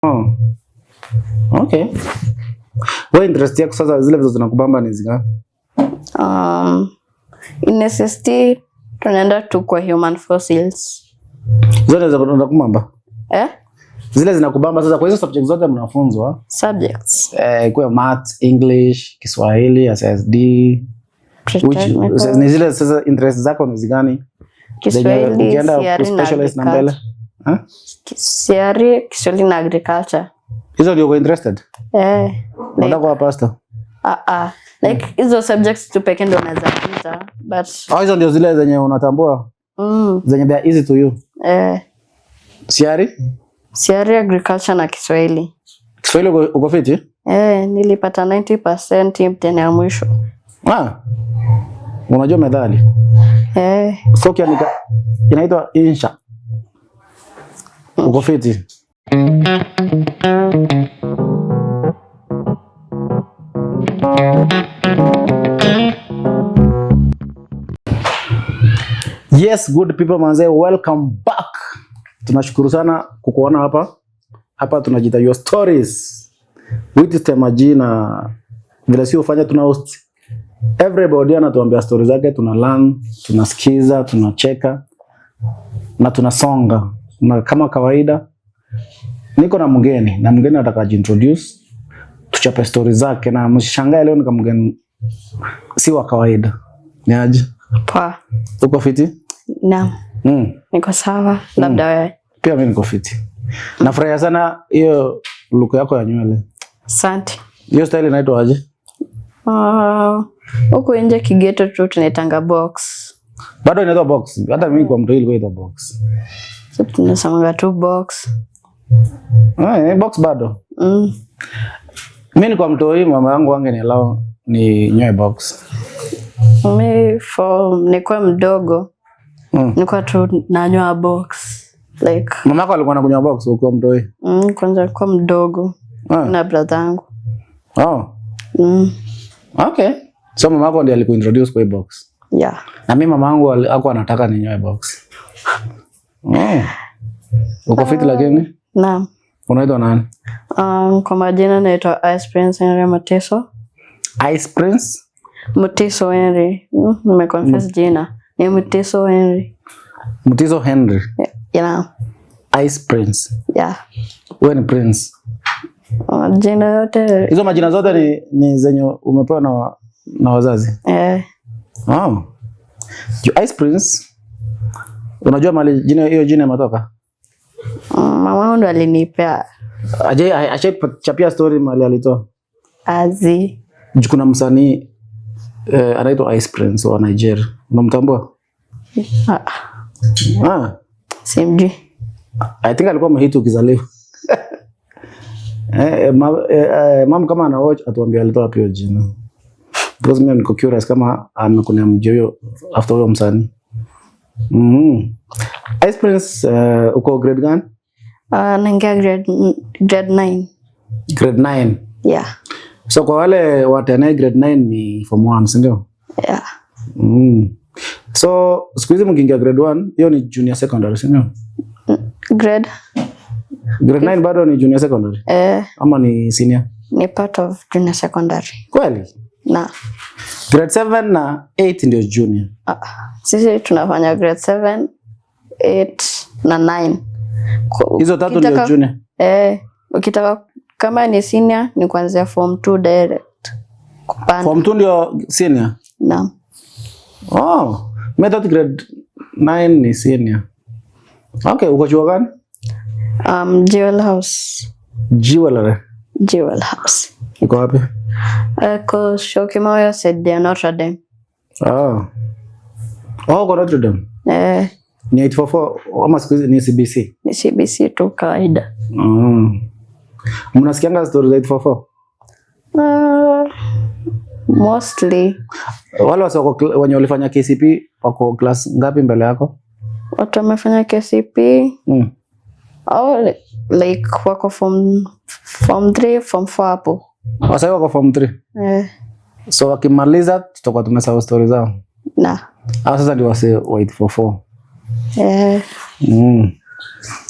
Oh. Okay. Wewe interest yako sasa zile vitu zinakubamba ni zingani? In SST tunaenda tu kwa human fossils. Zote zinakubamba? Zile zinakubamba sasa kwa hizo subjects zote mnafunzwa? Subjects. Kwa math, English, Kiswahili, SSD. Ni zile sasa interest zako ni zingani? Kiswahili, ukienda specialist na mbele. Kiswahili na agriculture. Hizo ndio uko interested? Unataka kuwa pastor? Like hizo subjects tu pekee ndio unaweza pita, but hizo ndio zile zenye unatambua? Zenye they are easy to you? Siari, agriculture na Kiswahili. Kiswahili uko fiti? Nilipata 90% mtihani ya mwisho. Unajua methali? So kiandika inaitwa insha. Uko fiti? Yes, good people manze, welcome back. Tunashukuru sana kukuona hapa. Hapa tunajita your stories. With majina vile si ufanya tuna host. Everybody anatuambia stories zake, tuna learn, tunasikiza, tunacheka na tunasonga. Na kama kawaida niko na mgeni nataka jintroduce, tuchape stories zake na mshangae leo nika mgeni si wa kawaida. Ni aje? Poa. Uko fiti? Naam. Niko sawa, labda wewe? Pia mimi niko fiti. Nafurahia sana hiyo look yako ya nywele. Asante. Hiyo style inaitwa aje? Huko nje Kigeto tu tunaitanga box. Bado inaitwa box? Hata mimi kwa mtu ilikuwa inaitwa box. Sasa tunasema tu box. Box bado. Mimi ni kwa mtu mama yangu angenielewa ni nyoe box. Mimi nilikuwa mdogo. Nilikuwa tu nanyoa box. Like mama yako alikuwa anakunywa box ukiwa mtu? Kwanza alikuwa mdogo. Na brother yangu. Okay. So mama yako ndiye alikuintroduce kwa box? Yeah. Na mimi mama yangu alikuwa anataka ninyoe box. Uko fiti lakini? Naam. Unaitwa nani? Kwa majina naitwa Ice Prince Henry Mutiso. Ice Prince? Mutiso Henry. Nimeconfess jina. Ni Mutiso Henry. Mutiso Henry? Yeah. Ice Prince? Yeah. Wewe ni Prince? Jina yote. Hizo majina zote ni zenye umepewa na wazazi? Ice Prince. Unajua mali hiyo jina imetoka? Mama wangu ndo alinipea. Aje chapia story mali alitoa. Kuna msanii anaitwa Ice Prince wa Nigeria. Unamtambua? Simjui. I think alikuwa mhit ukizaliwa. Mama kama ana watch atuambia alitoa pia jina. Because mimi niko curious kama amekunia mjio after huyo msanii. Ice Prince, uko grade gani? Naingia grade 9. Grade 9? Yeah. So kwa wale watene grade 9 ni form 1, si ndio? Yeah. So siku hizi mkiingia grade 1, hiyo ni junior secondary, si ndio? Grade 9 bado ni junior secondary? Ama ni senior? Ni part of junior secondary. Kweli? Na. Grade 7 na 8 ndio junior? Sisi tunafanya grade 7, 8 na 9. Hizo tatu ndio junior? Ukitaka kama ni senior ni kuanzia form 2 direct. Kupanda. Form 2 ndio senior? Naam. Method grade 9 ni senior. Okay, uko chuo gani? Jewel House. Jewel House. Uko wapi? Kwa Shokimoyo Sede Notre Dame. Kwa Notre Dame? Ni 844 ama siku hizi ni CBC? Ni CBC tu kawaida. Mnasikianga stories za 844? Mostly. Wale wenye walifanya KCP wako class ngapi mbele yako? Watu wamefanya KCP like wako form 3, form 4 hapo. Sasa wako form 3? So wakimaliza tutakuwa tumesahau stories zao. Sasa ndio wase wa 844.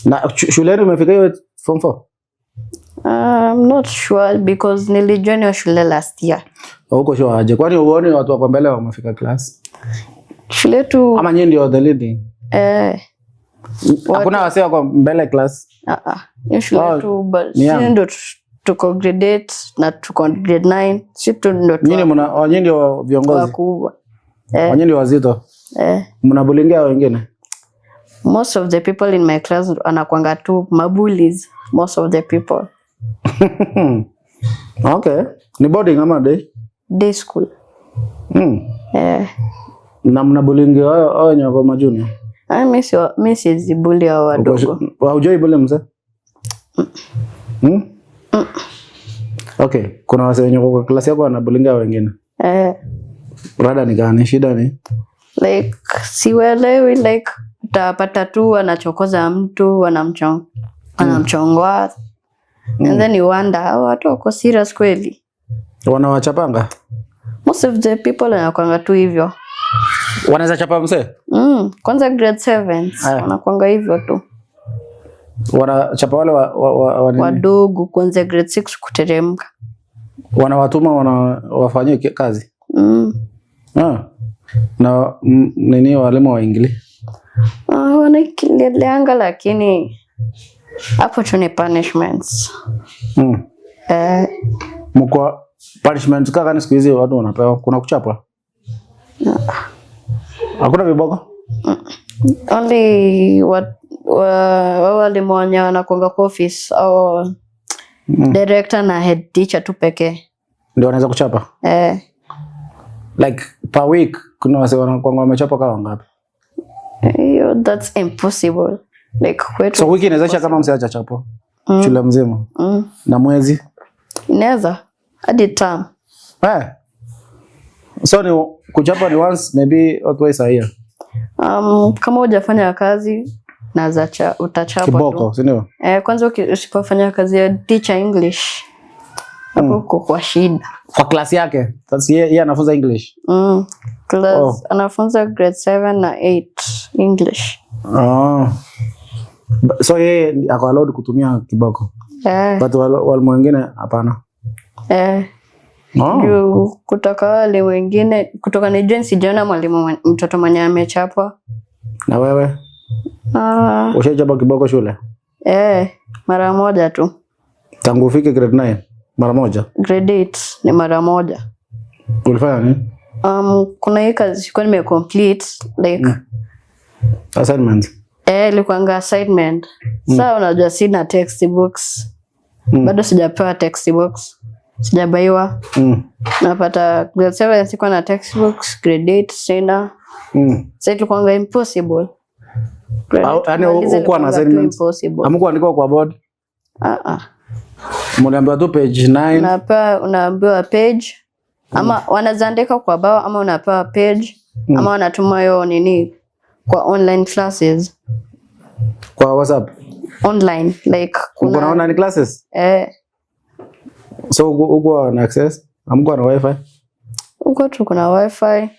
Na shuleni umefika hiyo form 4? I'm not sure because nilijoin hiyo shule last year. Huko sure aje? Kwani uone watu wako mbele wamefika class? Shule tu Ama nyinyi ndio the leading? Hakuna wasee wako mbele class? Hiyo shule tu sisi ndio tuko grade 8 na tuko grade 9. Sisi tu ndio nyinyi ndio viongozi wakubwa. Nyinyi ndio wazito. Mnabulingia wengine? Most of the people in my class anakuanga tu mabullies. Most of the people. Okay. Ni boarding ama day? Day school. Na mnabulingia hao wenye wako majuni? Mimi si bully hao wadogo. Haujai bully mzee? Okay. Kuna wase wenye kwa klasi yako wanabulingia wengine? Rada ni gani? Shida ni? Like siwelewi, like utapata tu anachokoza mtu, anamchongoa. And then you wonder, watu wako serious kweli? Wanawachapanga? Most of the people wanakuanga tu hivyo. Wanaweza chapa mzee? Kwanza grade 7 wanakuanga hivyo tu. Wanachapa wale wadogo kwanza grade 6 kuteremka. Wanawatuma wafanyie kazi? Na nini walimu wa English? Wanaikilianga lakini hapo tu ni punishments. Mko punishments kaka siku hizi watu wanapewa, kuna kuchapa? Hakuna viboko? Only walimu wenye wanakuanga kwa office au director na head teacher tu pekee ndio wanaweza kuchapa? Like per week kuna wase wanakuanga wamechapa kama ngapi? That's impossible. Like so wiki inaweza kama msiacha chapo shule mzima na mwezi inaweza hadi term. So ni kuchapa ni once maybe or twice a year? Kama hujafanya kazi na utachapa kiboko, si ndio? Kwanza usipofanya kazi ya teacher English hapo kwa shida. Kwa class yake? Sasa yeye anafunza English? Class anafunza grade 7 na 8 English. So yeye ako allowed kutumia kiboko? But walimu wengine hapana? Kutoka wale wengine, kutoka ni jinsi jana mwalimu mtoto mwenye amechapwa. Na wewe? Ushachapa kiboko shule? Mara moja tu. Tangu ufike grade 9? Mara moja? Grade 8 ni mara moja. Ulifanya nini? Kuna hii kazi sikuwa nimecomplete like assignment. Ilikuwa assignment. Sasa unajua sina textbooks. Bado sijapewa textbooks. Sijabaiwa. Napata grade 7 sikuwa na textbooks, grade 8 sina. Sasa ilikuwa impossible. Yaani uko na assignment amko andika kwa board? Mnaambiwa tu page 9. Unaambiwa page ama wanaandika kwa bao ama unapewa page ama wanatuma hiyo nini kwa online classes. Kwa WhatsApp? Online like kuna online classes? So uko na access? Amko na wifi? Uko tu kuna wifi.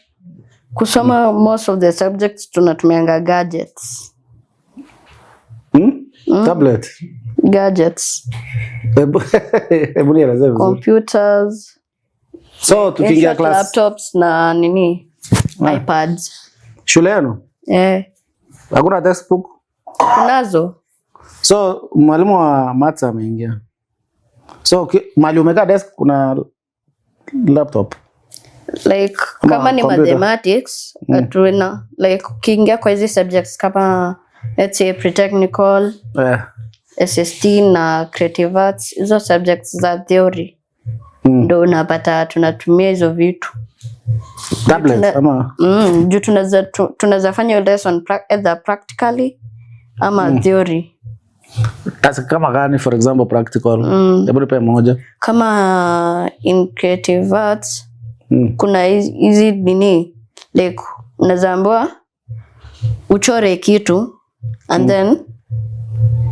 Kusoma most of the subjects tunatumianga gadgets. Tablet? Gadgets. Computers. So tukiingia class laptops na nini iPads. Shule yenu? Hakuna textbook? Kunazo. So mwalimu wa maths ameingia. So mali umekaa desk kuna laptop? Like kama ni mathematics atuna like ukiingia kwa hizi subjects kama let's say pre-technical, SST na creative arts, hizo subjects za theory ndo unapata tunatumia hizo vitu. Tablet ama juu tunaweza fanya lesson either practically ama theory. Kama gani for example practical? Hebu nipe moja. Kama in creative arts kuna hizi nini like unazaambiwa uchore kitu and then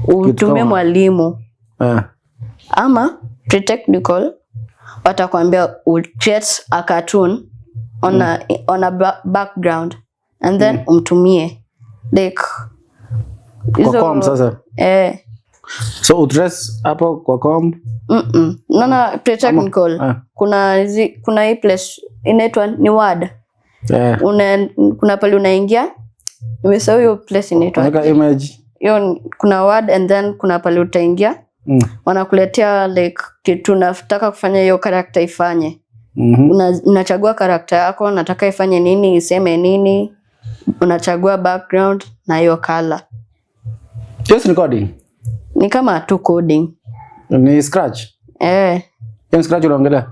utume mwalimu. Ama pre-technical watakwambia create a cartoon on a background and then umtumie like hizo sasa. So utres hapo kwa comp? Nana pre-technical. Kuna hii place inaitwa ni ward. Kuna pale unaingia. Nimesahau hiyo place inaitwa. Weka image. Hiyo kuna ward and then kuna pale utaingia. Wanakuletea like kitu unataka kufanya hiyo character ifanye. Unachagua character yako, nataka ifanye nini, iseme nini. Unachagua background na hiyo color. Just recording. Ni kama tu coding. Ni scratch. Ni scratch unaongelea?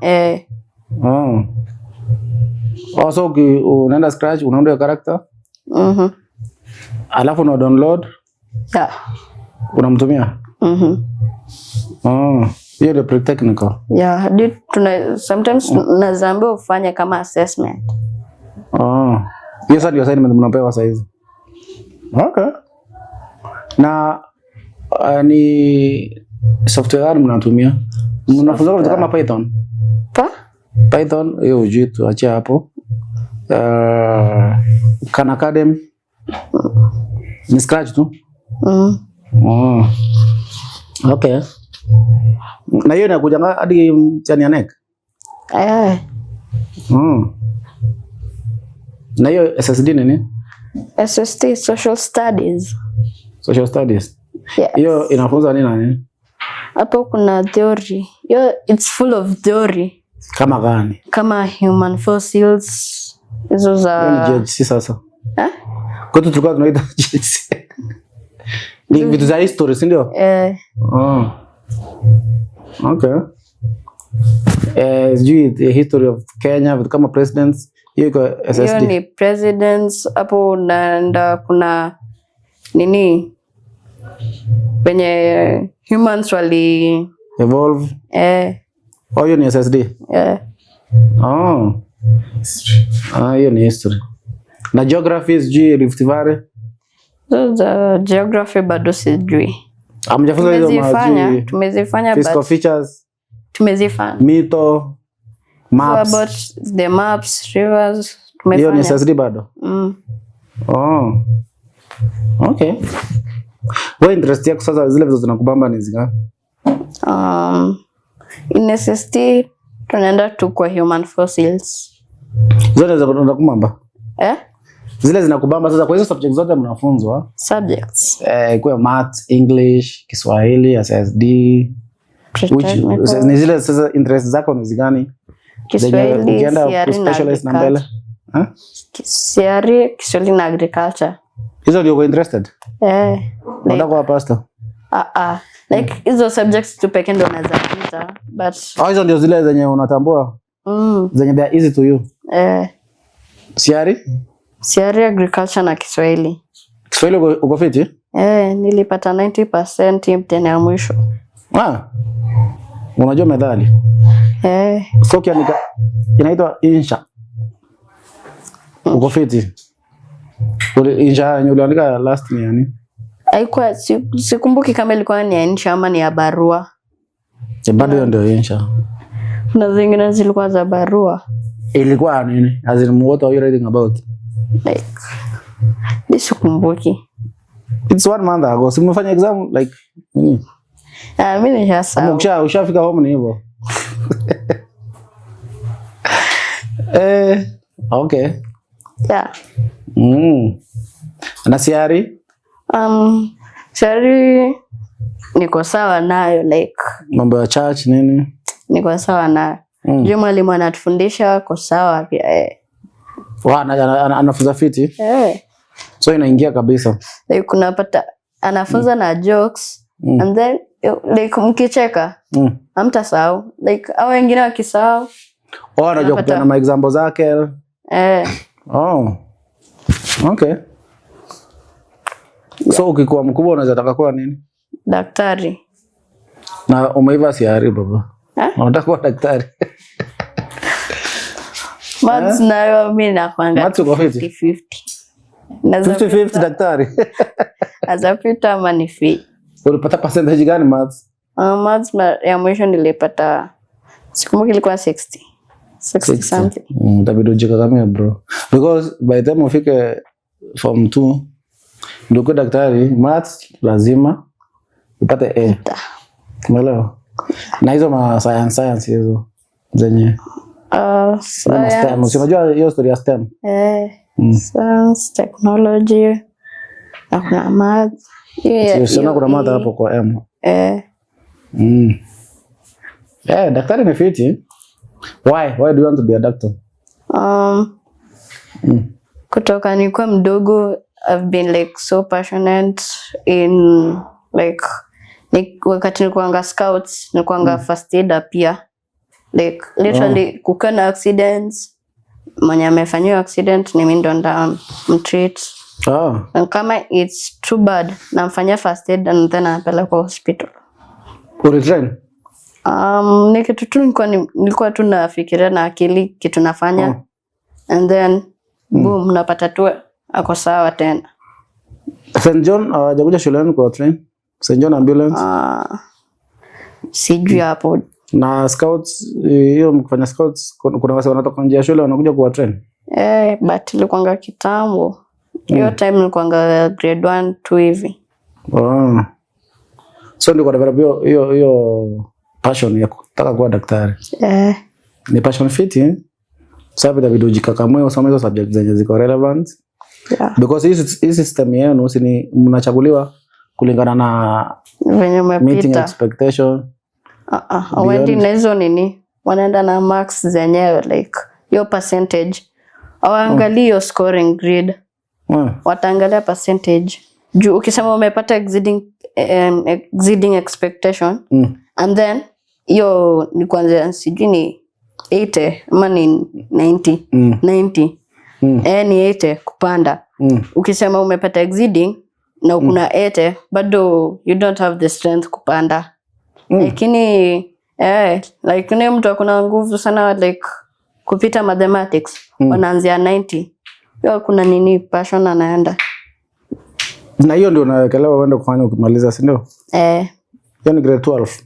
Also unaenda scratch, unaunda character? Alafu una download? Unamtumia? Hiyo ndio pre-technical. Sometimes nazambia ufanye kama assessment. Hiyo sasa ndio assignment mnapewa saa hizi. Okay. Na ni software gani mnatumia? Mnafunza vitu kama Python? Python hiyo ujitu acha hapo. Khan Academy. Ni scratch tu? Okay. Na hiyo inakuja hadi mtihani ya NEC? Na hiyo SSD nini? SSD, Social Studies. Social Studies? Hiyo inafunza nini na nini? Hapo kuna theory. It's full of theory. Kama gani? Kama human fossils. Hizo za... Ni JHC sasa. Kwetu tulikuwa tunaita JHC. Ni vitu za history, si ndio? Okay. The history of Kenya, vitu kama presidents, hiyo iko SSD. Hiyo ni presidents, hapo naenda kuna nini? Penye humans wali evolve. Hiyo ni SSD. Hiyo ni history. Na geography sijui Rift Valley. The geography bado sijui. Hamjafunza hizo tumezifanya physical features. Tumezifanya. Mito, maps. About the maps, rivers, tumefanya. Hiyo ni SSD bado? Okay. Wewe interest yako sasa zile vitu zinakubamba ni zingani? In SSD tunaenda tu kwa human fossils. Zote zinakubamba? Zile zinakubamba sasa kwa hizo subjects zote mnafunzwa? Subjects. Kwa math, English, Kiswahili, SSD. Ni zile sasa interest zako ni zigani? Kiswahili, specialist na mbele? Kiswahili na agriculture. Hizo ndio uko interested? Unataka kuwa pastor? Like hizo subjects tu pekee ndio nazapita but hizo ndio zile zenye unatambua? Zenye they are easy to you? Siari, agriculture na Kiswahili. Kiswahili uko fiti? Nilipata 90% mtihani ya mwisho. Unajua methali? So kiandika inaitwa insha. Uko fiti? Insha uliandika last ni yani? Haikuwa sikumbuki kama ilikuwa ni ya insha ama ni ya barua. Bado hiyo ndio insha. Kuna zingine zilikuwa za barua. Ilikuwa nini? As in what are you writing about? Like sikumbuki. It's 1 month ago. So umefanya exam like nini? Mimi nishasahau. Ushafika home ni hivyo. Okay. Na siari? Siari niko sawa nayo like mambo ya church nini? Niko sawa nayo. Juma mwalimu anatufundisha kwa sawa pia anafunza fiti? So inaingia kabisa. Like kunapata anafunza na jokes and then like mkicheka hamtasahau. Like au wengine wakisahau anajua kupeana ma example zake. Okay. So ukikuwa mkubwa unaweza taka kuwa nini? Daktari. Na umeiva siari baba? Unataka kuwa daktari? Maths nayo mimi nakwanga 50-50. 50-50 daktari. Azapita ama ni fee. Ulipata percentage gani maths? Maths ya mwisho nilipata sikumbuki ilikuwa 60 something. Itabidi ujike kama bro. Because by the time ufike form 2 ndio kwa daktari maths lazima upate A. Umeelewa? Na hizo ma science hizo zenye STEM. Unajua hiyo story ya STEM? Science, technology, na kuna math. Sio kuna math hapo kwa M. Daktari ni fiti. Why do you want to be a doctor? Kutoka nilikuwa mdogo, I've been like so passionate in like wakati nilikuanga scouts, nilikuanga first aider pia. Like literally kukana accidents, mwenye amefanyiwa accident ni mimi ndo mtreat. And kama it's too bad, namfanyia first aid and then napeleka hospital. Ulitrain? Ni kitu tu nilikuwa tu nafikiria na akili kitu nafanya. And then boom, napata tu ako sawa tena. St. John hajakuja shuleni kwa train? St. John ambulance? Sijui hapo. Na scouts, hiyo mkifanya scouts, kuna wase wanatoka nje ya shule wanakuja kwa train? But ilikuanga kitambo. Hiyo time nilikuanga grade 1, 2 hivi. So ndio kwa develop hiyo passion ya kutaka kuwa daktari. Ni passion fit, sababu da video jikakamwe usome hizo subjects zenye ziko relevant. Because hii system yenu ni mnachaguliwa kulingana na venye umepita. Meeting expectation. Wendi na hizo nini? Wanaenda na marks zenyewe like your percentage. Hawaangalii your scoring grade. Wataangalia percentage. Juu ukisema umepata exceeding expectation and then hiyo ni kwanza sijui ni 80 ama ni 90. 90. Ni 80 kupanda. Ukisema umepata exceeding na ukuna 80 bado you don't have the strength kupanda. Lakini like ni mtu akuna nguvu sana like kupita mathematics wanaanzia 90. Hiyo kuna nini passion anaenda. Na hiyo ndio unawekelewa uende kufanya ukimaliza, si ndio? Yaani grade 12.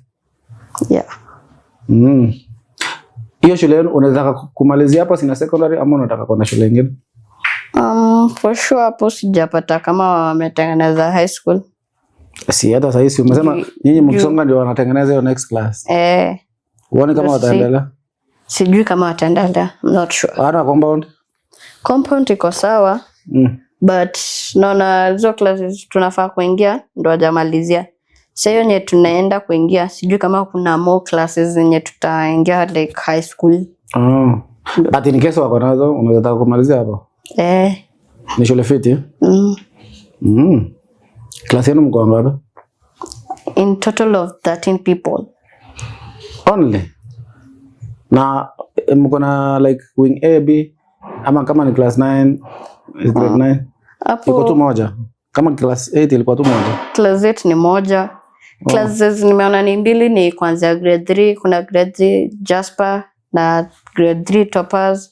Hiyo shule unataka kumalizia hapa sina secondary ama unataka kwenda shule nyingine? For sure hapo sijapata kama wametengeneza high school. Si hata sasa hivi umesema nyinyi mkisonga ndio wanatengeneza hiyo next class. Uone kama wataendelea. Sijui kama wataendelea. I'm not sure. Ana compound iko sawa. But naona hizo classes tunafaa kuingia ndo hajamalizia. Sasa hiyo nye tunaenda kuingia sijui kama kuna more classes zenye tutaingia like high school. But in case wako nazo unaweza kumalizia hapo? Ni shule fiti? Class yenu mko ngapi? In total of 13 people. Only? Na mko na like wing A, B ama kama ni class 9, grade 9? Iko tu moja. Kama class 8 ilikuwa tu moja. Class 8 ni moja. Classes nimeona ni mbili ni kwanza grade 3, kuna grade 3 Jasper na grade 3 Topaz.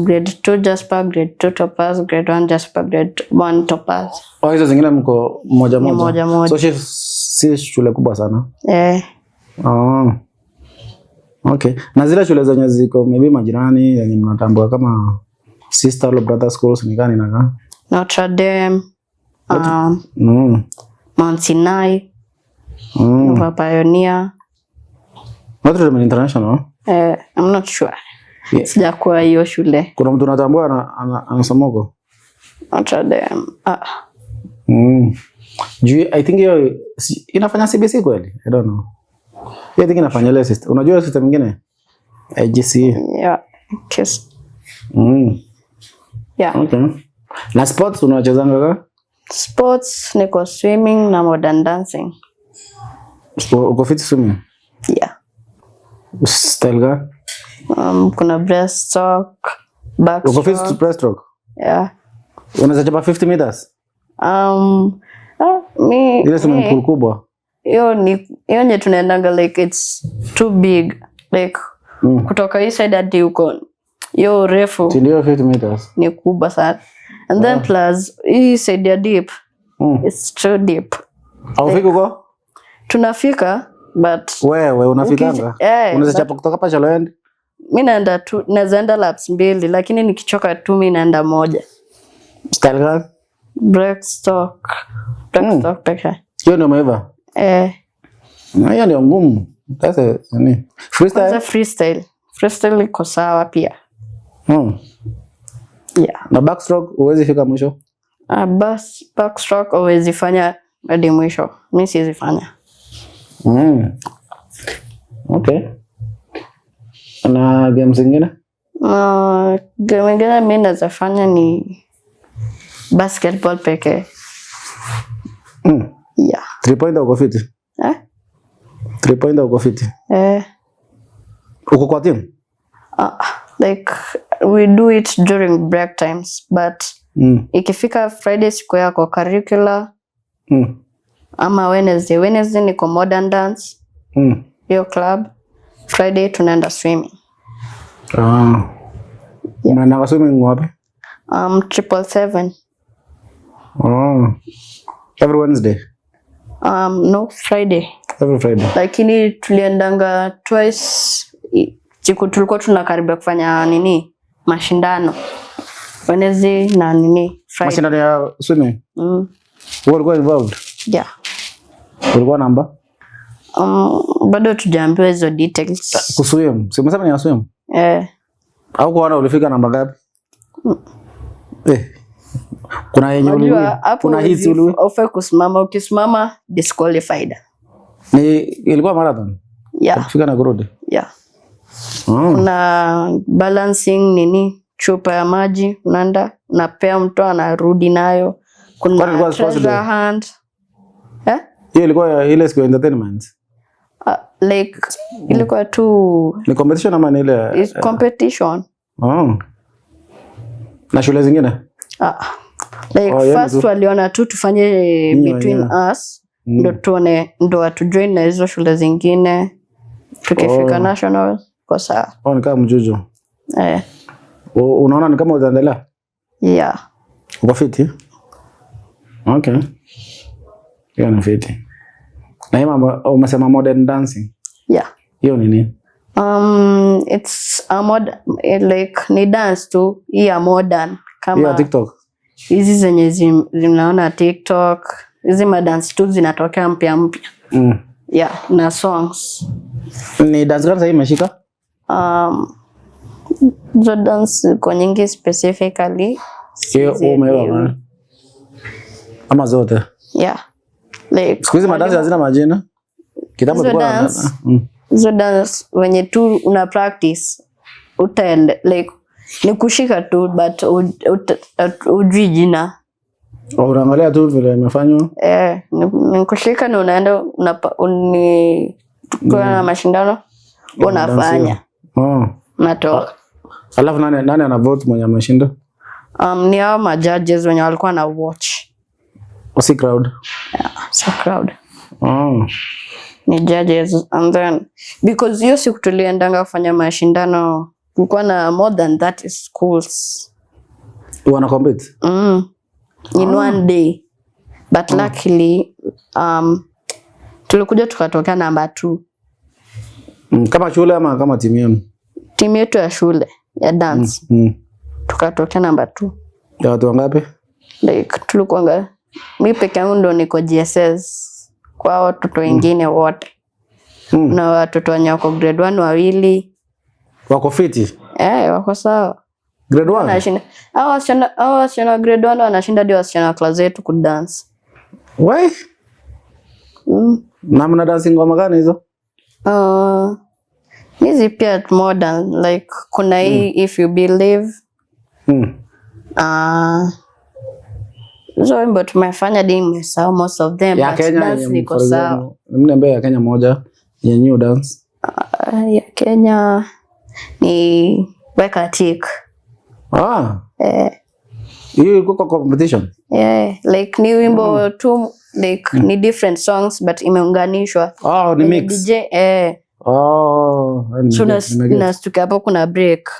Grade 2 Jasper, grade 2 Topaz, grade 1 Jasper, grade 1 Topaz. Hizo zingine mko moja moja. Moja moja. So si shule kubwa sana. Okay. Na zile shule zenye ziko maybe majirani yenye mnatambua kama sister or brother schools ni gani na gani? Notre Dame, Mount Sinai, Nova Pioneer. Notre Dame International? I'm not sure. Sijakuwa hiyo shule. Kuna mtu unatambua anasoma huko? Notre Dame. I think hiyo inafanya CBC kweli? I don't know. I think inafanya ile system. Unajua system nyingine? IGC. Kiss. Okay. Na sports unachezanga ka? Sports niko swimming na modern dancing. Uko fit swimming? Style gani? Kuna breaststroke, backstroke. Uko fit breaststroke? Unaweza chapa 50 meters? Ile swimming pool kubwa. Hiyo nye tunaendanga like it's too big. Like kutoka hii side hadi huko. Hiyo refu. Ndio 50 meters. Ni kubwa sana. And then plus hii side ya deep. It's too deep. Haufiki huko? Tunafika but wewe unafikanga? Unaweza chapa kutoka hapa Chaloend? Mimi naenda tu naenda laps 2 lakini nikichoka tu mimi naenda moja. Style gani? Breaststroke pekee. Hiyo ndio umeiva? Na hiyo ndio ngumu. Sasa nini? Freestyle iko sawa pia. Yeah. Na backstroke huwezi fika mwisho? Backstroke huwezi fanya hadi mwisho. Mimi siwezi fanya. Okay. Na game zingine? Game zingine mimi naweza fanya ni basketball pekee. Yeah. 3-pointer uko fiti? 3-pointer uko fiti? Uko kwa team? Like we do it during break times, but ikifika Friday siku yako curricular, ama Wednesday niko modern dance, hiyo club. Friday tunaenda swimming. Mnaenda swimming wapi? 777. Every Wednesday? No, Friday. Every Friday. Lakini tuliendanga twice. Siku tulikuwa tunakaribia kufanya mashindano. Wednesday na Friday. Mashindano ya swimming? Ulikuwa involved? Yeah. Ulikuwa namba? Bado tujaambiwa hizo details. Kuswim? Si umesema ni ya swim? Au kuona ulifika namba gapi? Kuna yenye uliwa? Kuna hizi uliwa? Offer kusimama, ukisimama disqualified. Ni ilikuwa marathon? Yeah. Kufika na kurudi? Yeah. Kuna balancing chupa ya maji unaenda unapea mtu anarudi nayo. Kuna treasure hunt. Hiyo ilikuwa ile siku entertainment? Like ilikuwa tu ni competition ama ni ile? It's competition. Na shule zingine? Like first waliona tu tufanye between us. Ndo tuone ndo atujoin na hizo shule zingine. Tukifika national kwa saa. Ni kama mjujo. Unaona ni kama utaendelea? Yeah. Uko fiti? Okay. Hiyo ni fiti. Na hiyo umesema modern dancing? Yeah. Hiyo ni nini? It's a like ni dance tu, ya modern kama hiyo TikTok. Hizi zenye zinaona TikTok, hizi madance tu zinatokea mpya. Yeah, na songs. Ni dance gani sasa imeshika? The dance kwa nyingi specifically. Hiyo umeelewa? Ama zote? Yeah. Like siku hizi madansi hazina majina. Kitambo tulikuwa hizo dance wenye tu una practice utaende like ni kushika tu but ujui jina. Unaangalia tu vile imefanywa? Ni kushika na unaenda kwa mashindano unafanya. Natoka. Alafu nani ana vote mwenye ameshinda? Ni hao ma judges wenye walikuwa na watch. Si crowd? Yeah, so crowd. Ni judges and then because hiyo siku tuliendanga kufanya mashindano kulikuwa na more than 30 schools. Wana compete? In one day. But luckily tulikuja tukatokea number 2. Kama shule ama kama timu yenu? Timu yetu ya shule ya dance. Tukatokea number 2. Ya watu wangapi? Like tulikuwa mimi peke yangu ndo niko GSS kwa watoto wengine wote. Na watoto wenye wako grade 1 wawili. Wako fiti? Wako sawa. Grade 1? Anashinda. Hao wasichana grade 1 wanashinda hadi wasichana class yetu ku dance. Why? Na mna dancing ngoma gani hizo? Hizi pia modern like kuna hii If You Believe. So wimbo tumefanya dime sawa most of them ya but Kenya dance niko sawa. Mniambia ya Kenya moja ya new dance. Ya Kenya ni Weka Tik. Hiyo iko kwa competition? Like ni wimbo tu like ni different songs but imeunganishwa. Ni mix. DJ nastuka hapo kuna break.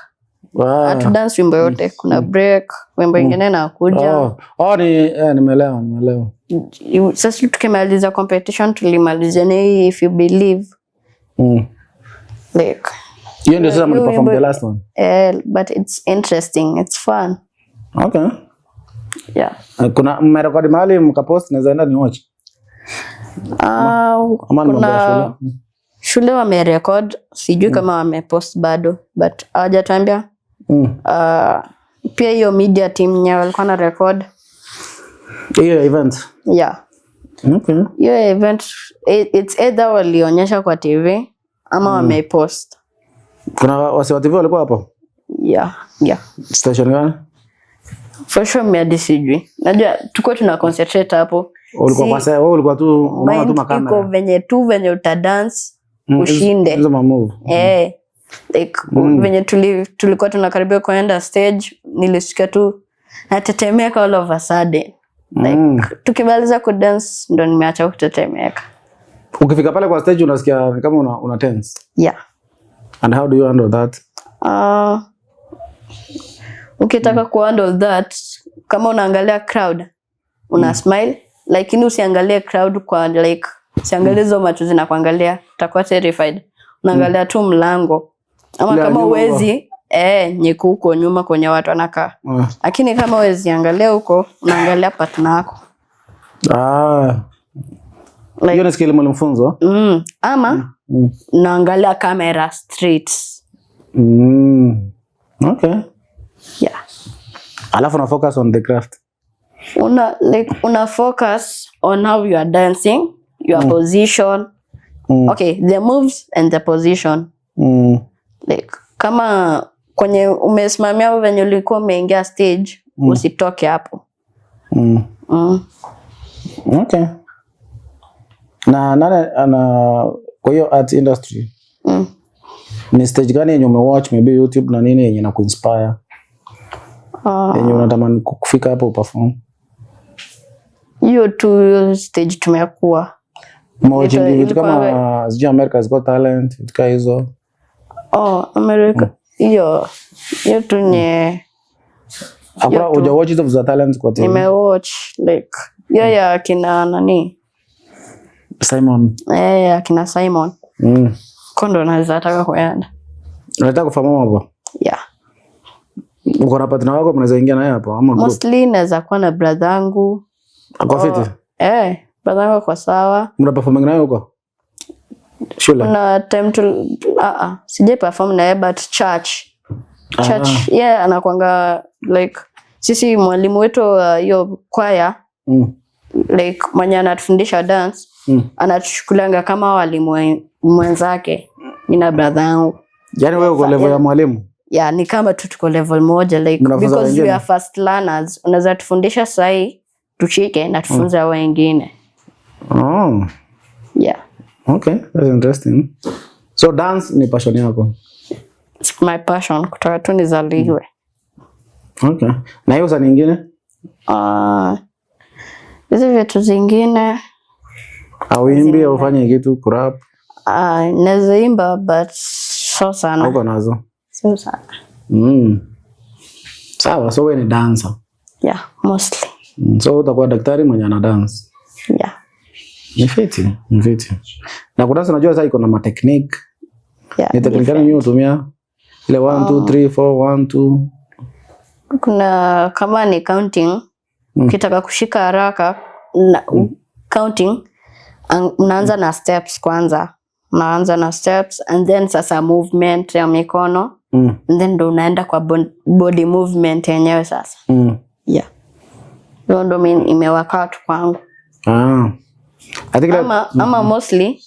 Atu dance wimbo yote kuna break, wimbo ingine na kuja. Nimeelewa. Sasa tukimaliza competition tulimalizia na If You Believe. Like hiyo ndio sasa mliperform the last one. But it's interesting, it's fun. Okay. Yeah. Kuna mmerekodi mahali mkapost naweza enda ni watch. Kuna shule wamerecord, sijui kama wamepost bado, but hawajatuambia. Pia hiyo media team nye walikuwa na record hiyo event. Yeah. Okay. Hiyo event it's either walionyesha kwa TV ama wamepost. Kuna wasi wa TV walikuwa hapo? Yeah. Station gani? For sure mimi sijui. Najua tuko tuna concentrate hapo. Ulikuwa kwa sasa wewe ulikuwa tu unaona tu makamera. Iko venye uta dance ushinde. Hizo move. Like venye tulikuwa tunakaribia kuenda stage, nilisikia tu natetemeka all of a sudden. Like tukimaliza ku dance ndo nimeacha kutetemeka. Ukifika pale kwa stage unasikia kama una tense? Yeah. And how do you handle that? Ukitaka ku handle that, kama unaangalia crowd, una smile, lakini usiangalie crowd kwa like usiangalie hizo macho zinakuangalia, utakuwa terrified. Unaangalia tu mlango. Ama kama uwezi nyeko huko nyuma kwenye watu wanakaa. Lakini kama uwezi angalia huko, unaangalia partner yako. Hiyo ni skill mlimfunzo? Ama unaangalia camera straight. Okay. Yeah. Alafu una focus on the craft. Una focus on how you are dancing, your position. Okay, the moves and the position. Like kama kwenye umesimamia venye ulikuwa umeingia stage, usitoke hapo. Okay. Na nani kwa hiyo art industry? Ni stage gani yenye umewatch maybe YouTube na nini yenye inakuinspire? Yenye unatamani kufika hapo perform? Hiyo tu stage tumekuwa. Vitu kama sijui America's Got Talent, vitu kama hizo. America. Hiyo tu nye. Akura hujawatch hizo za talent kwa TV? Nimewatch like ya kina nani? Simon. Kina Simon. Kondo naweza taka kuenda. Unataka kufahamu hapo? Yeah. Uko na partner wako mnaweza ingia naye hapo ama group? Mostly naweza kuwa na brother yangu. Ako fiti? Brother yangu kwa sawa. Mna performing naye huko? Shule? Kuna time to sijai perform naye but church. Anakuanga like sisi mwalimu wetu hiyo choir like mwenye anatufundisha dance anatuchukulianga kama walimu mwenzake mimi na brother yangu. Yaani wewe uko level ya mwalimu? Yeah, ni kama tuko level moja like because we are fast learners. Unaweza tufundisha sahi tushike na tufunze wengine. Yeah. Okay, that's interesting. So dance ni passion yako? It's my passion kutoka tu nizaliwe. Okay. Na hiyo za nyingine? Hizo vitu zingine Auimbi au ufanye kitu kurap? Naweza imba but so sana. Hauko nazo? So sana. Sawa, so wewe ni dancer? Yeah, mostly. So utakuwa daktari mwenye ana dance? Yeah. Ni fiti. Na kudansa najua sasa iko na ma technique. Yeah. Ni technique gani unatumia? Ile 1 2 3 4 1 2. Kuna kama ni counting, ukitaka kushika haraka counting unaanza na steps kwanza. Unaanza na steps and then sasa movement ya mikono. And then ndo unaenda kwa body movement yenyewe sasa. Yeah. Ndo mimi imewaka out kwangu. Ama mostly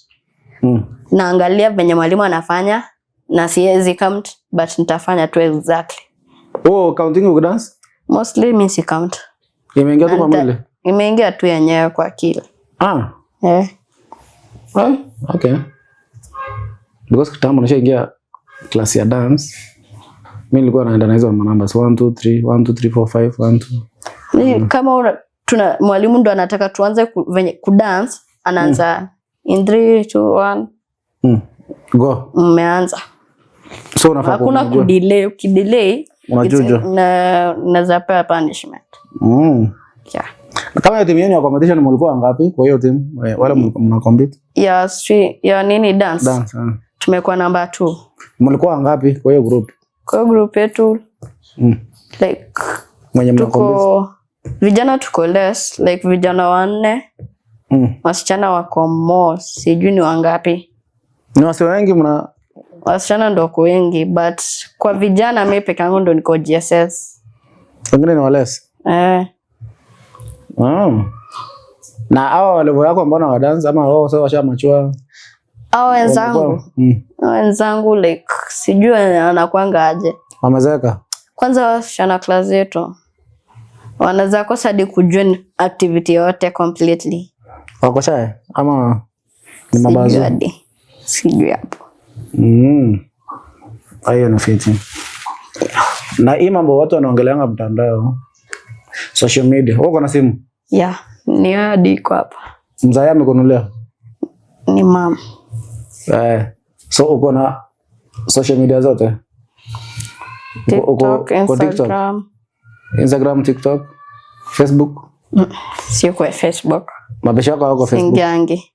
naangalia venye mwalimu anafanya na siwezi count but nitafanya tu exactly. Counting uko dance? Mostly mimi si count. Imeingia tu kwa mwili? Imeingia tu yenyewe kwa akili. Okay. Because kitambo nishaingia class ya dance. Mimi nilikuwa naenda na hizo numbers 1 2 3 1 2 3 4 5 1 2. Kama mwalimu ndo anataka tuanze ku dance, anaanza in 3 2 1. Go. Umeanza. So unafaa hakuna kudelay, ukidelay unaweza pewa punishment. Yeah. Kama hiyo timu yenu ya competition mlikuwa ngapi kwa hiyo timu? Wala mna compete? Ya nini dance? Tumekuwa number 2. Mlikuwa ngapi kwa hiyo group? Kwa group yetu like mwenye mna compete. Vijana tuko less, like vijana 4 Wasichana wako more, sijui ni wangapi. Ni wasichana wengi wasichana ndo wako wengi, but kwa vijana mimi peke yangu ndo niko GSS. Wengine ni wales. Na hao level yako mbona wa dance ama wao sasa washamachua? Hao wenzangu like sijui anakuanga aje. Wamezeka. Kwanza wasichana class yetu wanaweza kosa hadi kujoin activity yote completely. Wako shy ama ni mabazo? Sijui hapo. Hayo ni fiti. Na hii mambo watu wanaongeleanga mtandao, social media. Uko na simu? Yeah, ni hadi iko hapa. Mzaya amekunulia? Ni mama. So uko na social media zote? TikTok, Instagram. Instagram, TikTok, Facebook? Sio kwa Facebook. Mabesha yako wako Facebook? Singiangi.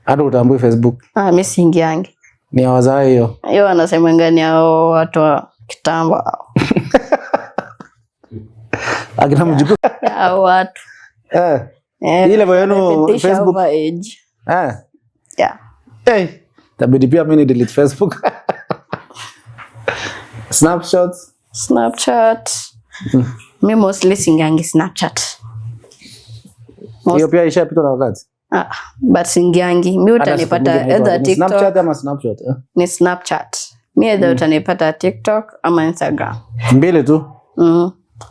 Hata utambui Facebook? Mimi singiangi. Ni wazaa hiyo? Hiyo wanasema ngani hao watu wa kitambo. Akina mjukuu? Hao watu. Ile wenu Facebook? Yeah. Tabidi pia mimi delete Facebook. Snapchat. Mimi mostly singiangi Snapchat. Hiyo pia ishapita na wakati. But singiangi. Mimi utanipata either TikTok. Snapchat ama Snapchat? Ni Snapchat. Mimi either utanipata TikTok ama Instagram. Mbili tu?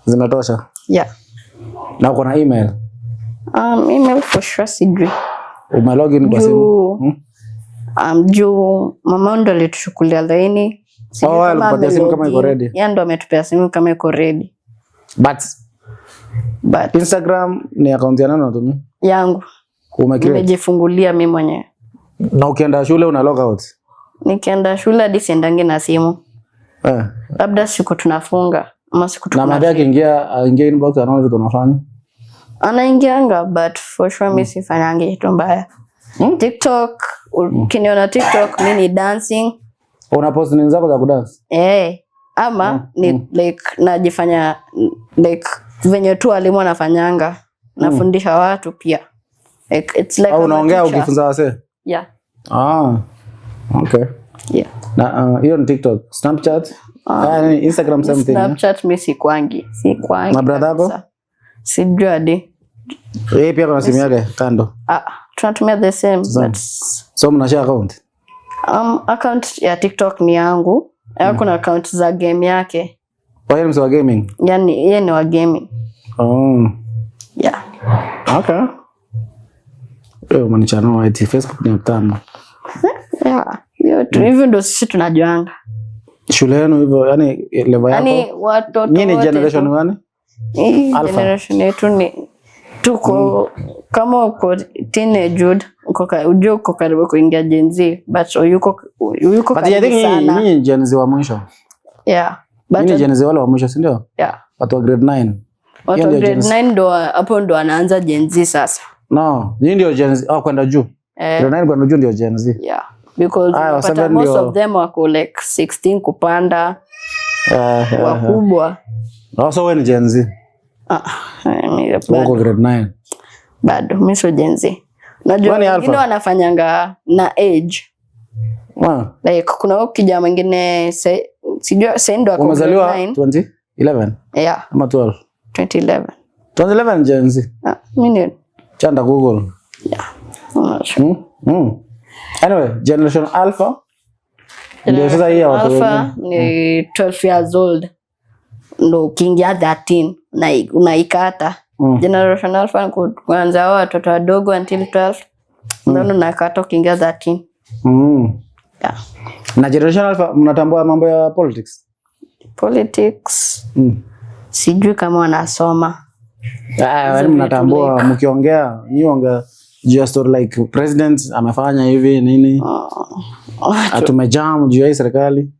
Zinatosha? Yeah. Na uko na email? Email for sure sijui. Umelogin kwa simu? Juu mama ndo alituchukulia laini. Alipata simu kama iko ready. Yeye ndo ametupea simu kama iko ready. But Instagram ni account ya nani unatumia? Yangu. Nimejifungulia mimi mwenyewe. Na ukienda shule una log out? Nikienda shule hadi siendangi na simu. Labda siku tunafunga ama siku tunafunga. Na madai ingia inbox anaona vitu unafanya? Anaingianga but for sure mimi sifanyangi kitu mbaya. TikTok, ukiniona TikTok mimi ni dancing. Una post nini zako za kudance? Ama ni like najifanya like venye tu walimu wanafanyanga. Nafundisha watu pia. Like it's like unaongea ukifunza wase? Yeah. Okay. Yeah. Na hiyo ni TikTok, Snapchat, Instagram same thing. Snapchat mimi sikwangi. Na brother yako? Sijui hadi. Yeye pia kuna simu yake kando. Tunatumia the same. So mna share account? Account ya TikTok ni yangu. Kuna account za game yake. Wewe ni mtu wa gaming? Yani yeye ni wa gaming. Yeah. Okay. Manichano wa Facebook ni mtamu. Yeah. Hivyo ndo sisi tunajuanga. Shule yenu hivyo, yani level yako? Yani watoto wote. Nini generation gani? Generation yetu ni tuko kama uko teenagehood, uko karibu kuingia Gen Z, but yuko karibu sana. Ni Gen Z wa mwisho. Yeah. Ni Gen Z wale wa mwisho, si ndio? Yeah. Watu wa grade 9. Watu wa grade 9 ndo hapo ndo anaanza Gen Z sasa. No, ni ndio Gen Z kwenda juu. Grade 9 kwenda juu ndio Gen Z. Yeah. Because most of them wako like 16 kupanda. Wakubwa. So wewe ni Gen Z? Uko grade 9. Bado mimi sio Gen Z. Najua wengine wanafanyanga na age. Like kuna kijana mwingine sijui sasa ndo ako grade 9. 2011? Yeah. Ama 12? 2011. 2011 Gen Z? Mimi chanda Google. Yeah. Anyway, Generation Alpha ndio sasa hii watu Alpha ni 12 years old. Ndo ukiingia 13 na unaikata. Generation Alpha kuanza watoto wadogo until 12. Ndio unakata ukiingia 13. Yeah. Na Generation Alpha mnatambua mambo ya politics? Sijui kama wanasoma. Wale mnatambua mkiongea, niongea juu ya story like president amefanya hivi nini? Atumejam juu ya serikali.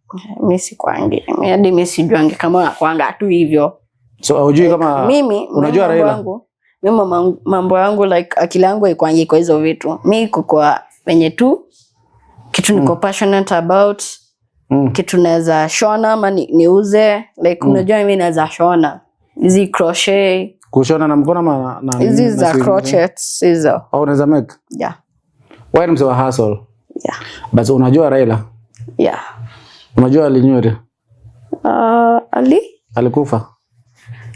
Mimi sikwangi. Mimi sijuangi kama nakwanga tu hivyo. So hujui kama mimi unajua Raila? Mimi mambo yangu like akili yangu haikwangi kwa hizo vitu. Mimi kwa wenye tu kitu niko passionate about. Kitu naweza shona ama niuze like unajua mimi naweza shona hizi crochet Kushona na mkono ama na hizi za crochets hizo. Au unaweza make? Yeah. Wewe ni mse wa hustle. Yeah. But unajua Raila? Yeah. Unajua alinyori? Alikufa?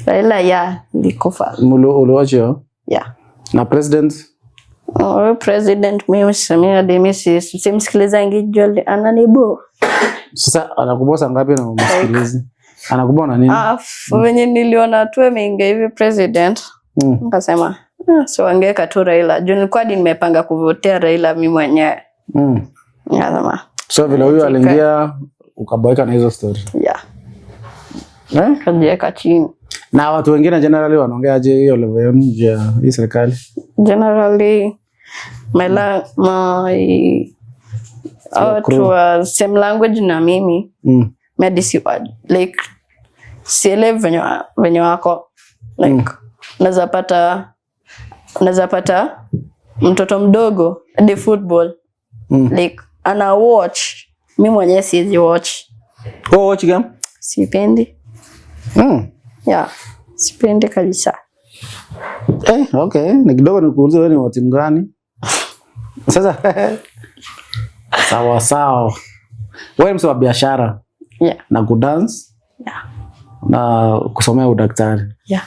Raila alikufa. Uliwacho? Yeah. Na president? President mimi simsikiliza ngijole ananibo. Sasa anakubosa ngapi na umsikilizi? Anakubona nini? Wenye niliona tu ameingia hivi president. Nikasema so angeka tu Raila. Juu nilikuwa nimepanga kuvotea Raila mimi mwenyewe. Nikasema. So vile huyo aliingia ukaboeka na hizo story. Yeah. Kajieka chini. Na watu wengine generally wanaongea aje hiyo level ya hii serikali? Generally my same language na mimi. Medicine like siele venye wako like unaweza pata mtoto mdogo hadi football like ana watch, mimi mwenyewe siwezi watch. Watch game? Sipendi. Yeah, sipendi kabisa. Okay, ni kidogo nikuulize wewe ni wa timu gani? Sasa sawa. Wewe mse wa biashara? Yeah. Na kudance? Yeah. Na kusomea udaktari? Yeah.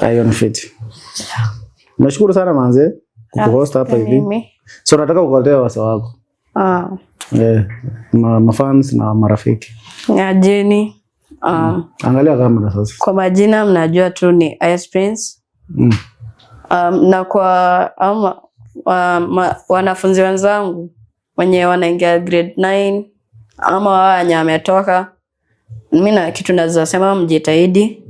Hiyo ni fit. Yeah. Nashukuru sana manze kukuhost hapa hivi. So nataka kukuletea wasa wako. Mafans na marafiki. Jeni. Angalia kamera sasa. Kwa majina mnajua tu ni Ice Prince. Na kwa wanafunzi wenzangu wenye wanaingia grade 9 ama wenye wametoka, mimi na kitu naweza sema mjitahidi.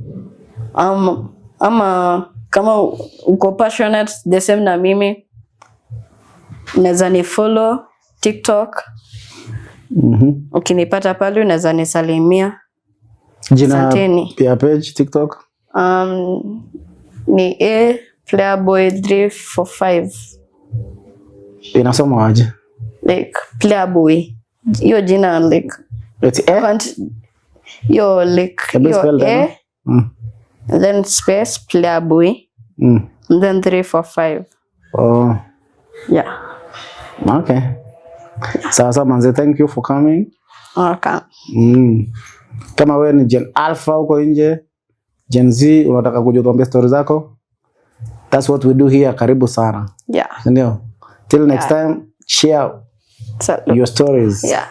Ama kama uko passionate the same na mimi, unaweza ni follow TikTok. Ukinipata pale unaweza nisalimia. Jina pia page TikTok? Ni playerboy345. Inasoma aje? Like playerboy. Hiyo jina like yo like yo then space playerboy then 345. Yeah. Okay. Sasa manze, thank you for coming. Okay. Kama wewe ni Gen Alpha huko nje, Gen Z, unataka kuja tuambie stories zako, that's what we do here. Karibu sana. Yeah. Ndio. Till next time, share your stories. Yeah.